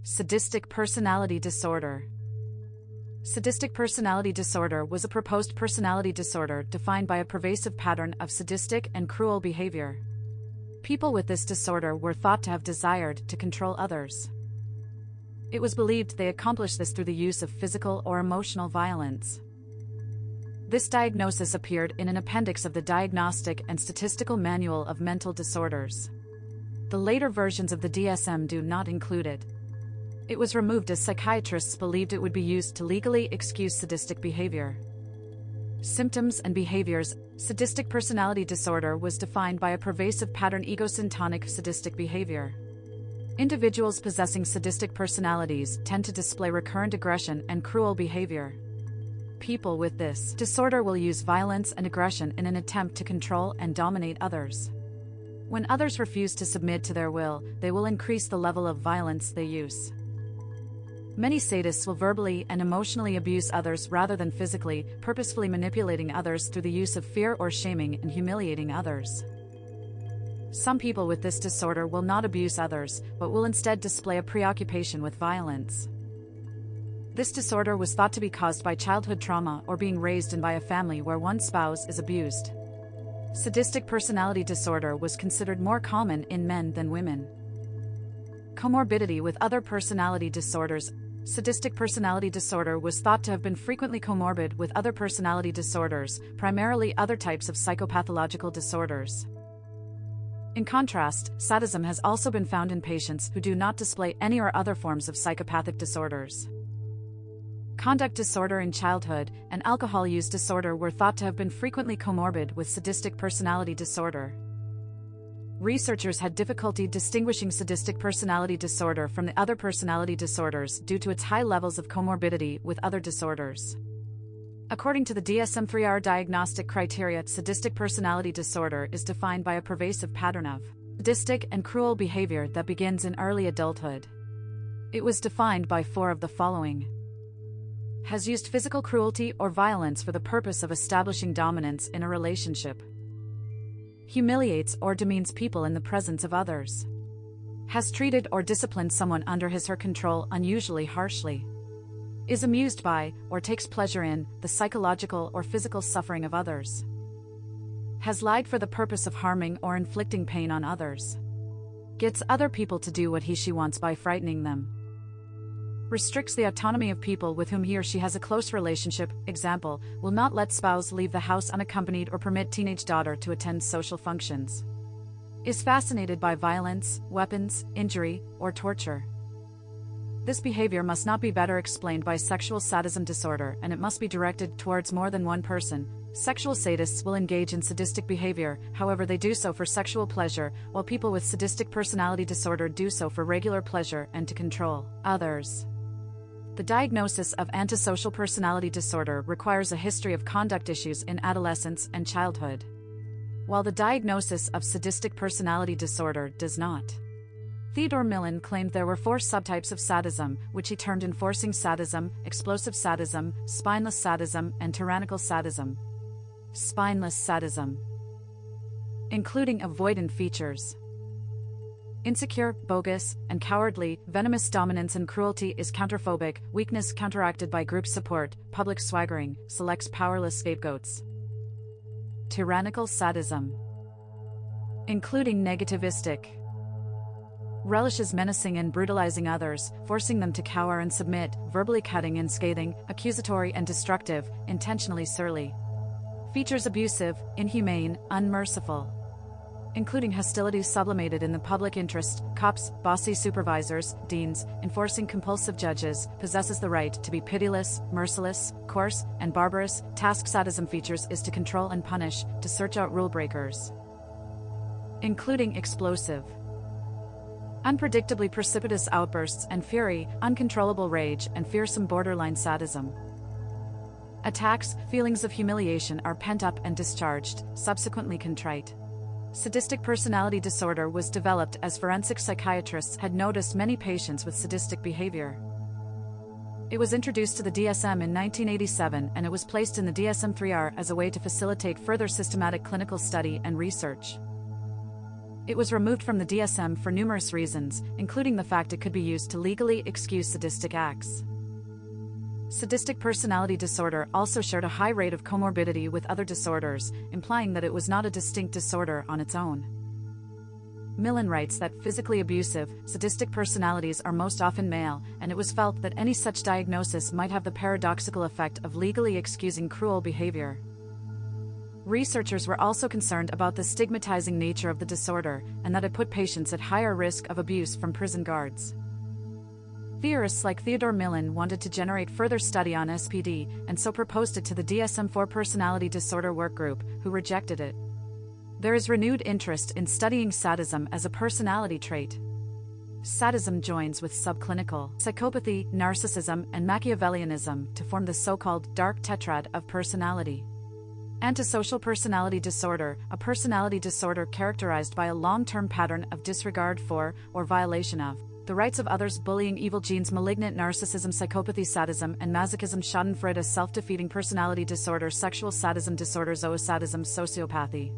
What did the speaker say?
Sadistic personality disorder. Sadistic personality disorder was a proposed personality disorder defined by a pervasive pattern of sadistic and cruel behavior. People with this disorder were thought to have desired to control others. It was believed they accomplished this through the use of physical or emotional violence. This diagnosis appeared in an appendix of the Diagnostic and Statistical Manual of Mental Disorders. The later versions of the DSM do not include it. It was removed as psychiatrists believed it would be used to legally excuse sadistic behavior. Symptoms and behaviors. Sadistic personality disorder was defined by a pervasive pattern egocentric sadistic behavior. Individuals possessing sadistic personalities tend to display recurrent aggression and cruel behavior. People with this disorder will use violence and aggression in an attempt to control and dominate others. When others refuse to submit to their will, they will increase the level of violence they use. Many sadists will verbally and emotionally abuse others rather than physically, purposefully manipulating others through the use of fear or shaming and humiliating others. Some people with this disorder will not abuse others, but will instead display a preoccupation with violence. This disorder was thought to be caused by childhood trauma or being raised in by a family where one spouse is abused. Sadistic personality disorder was considered more common in men than women. Comorbidity with other personality disorders. Sadistic personality disorder was thought to have been frequently comorbid with other personality disorders, primarily other types of psychopathological disorders. In contrast, sadism has also been found in patients who do not display any or other forms of psychopathic disorders. Conduct disorder in childhood and alcohol use disorder were thought to have been frequently comorbid with sadistic personality disorder. Researchers had difficulty distinguishing sadistic personality disorder from the other personality disorders due to its high levels of comorbidity with other disorders. According to the DSM-3R diagnostic criteria, sadistic personality disorder is defined by a pervasive pattern of sadistic and cruel behavior that begins in early adulthood. It was defined by 4 of the following: has used physical cruelty or violence for the purpose of establishing dominance in a relationship, humiliates or demeans people in the presence of others, has treated or disciplined someone under his/her control unusually harshly, is amused by, or takes pleasure in, the psychological or physical suffering of others, has lied for the purpose of harming or inflicting pain on others, gets other people to do what he/she wants by frightening them, restricts the autonomy of people with whom he or she has a close relationship, example, will not let spouse leave the house unaccompanied or permit teenage daughter to attend social functions, is fascinated by violence, weapons, injury, or torture. This behavior must not be better explained by sexual sadism disorder, and it must be directed towards more than one person. Sexual sadists will engage in sadistic behavior, however they do so for sexual pleasure, while people with sadistic personality disorder do so for regular pleasure and to control others. The diagnosis of antisocial personality disorder requires a history of conduct issues in adolescence and childhood, while the diagnosis of sadistic personality disorder does not. Theodore Millon claimed there were 4 subtypes of sadism, which he termed enforcing sadism, explosive sadism, spineless sadism, and tyrannical sadism. Spineless sadism, including avoidant features. Insecure, bogus, and cowardly, venomous dominance and cruelty is counterphobic, weakness counteracted by group support, public swaggering, selects powerless scapegoats. Tyrannical sadism, including negativistic, relishes menacing and brutalizing others, forcing them to cower and submit, verbally cutting and scathing, accusatory and destructive, intentionally surly. Features abusive, inhumane, unmerciful, including hostility sublimated in the public interest, cops, bossy supervisors, deans, enforcing compulsive judges, possesses the right to be pitiless, merciless, coarse, and barbarous. Task sadism features is to control and punish, to search out rule breakers, including explosive, unpredictably precipitous outbursts and fury, uncontrollable rage, and fearsome borderline sadism. Attacks, feelings of humiliation are pent up and discharged, subsequently contrite. Sadistic personality disorder was developed as forensic psychiatrists had noticed many patients with sadistic behavior. It was introduced to the DSM in 1987, and it was placed in the DSM-3R as a way to facilitate further systematic clinical study and research. It was removed from the DSM for numerous reasons, including the fact it could be used to legally excuse sadistic acts. Sadistic personality disorder also shared a high rate of comorbidity with other disorders, implying that it was not a distinct disorder on its own. Millen writes that physically abusive, sadistic personalities are most often male, and it was felt that any such diagnosis might have the paradoxical effect of legally excusing cruel behavior. Researchers were also concerned about the stigmatizing nature of the disorder, and that it put patients at higher risk of abuse from prison guards. Theorists like Theodore Millen wanted to generate further study on SPD, and so proposed it to the DSM-4 personality disorder workgroup, who rejected it. There is renewed interest in studying sadism as a personality trait. Sadism joins with subclinical psychopathy, narcissism, and Machiavellianism to form the so-called dark tetrad of personality. Antisocial personality disorder, a personality disorder characterized by a long-term pattern of disregard for, or violation of, the rights of others, bullying, evil genes, malignant narcissism, psychopathy, sadism, and masochism. Schadenfreude, a self-defeating personality disorder, sexual sadism disorder, zoosadism, sociopathy.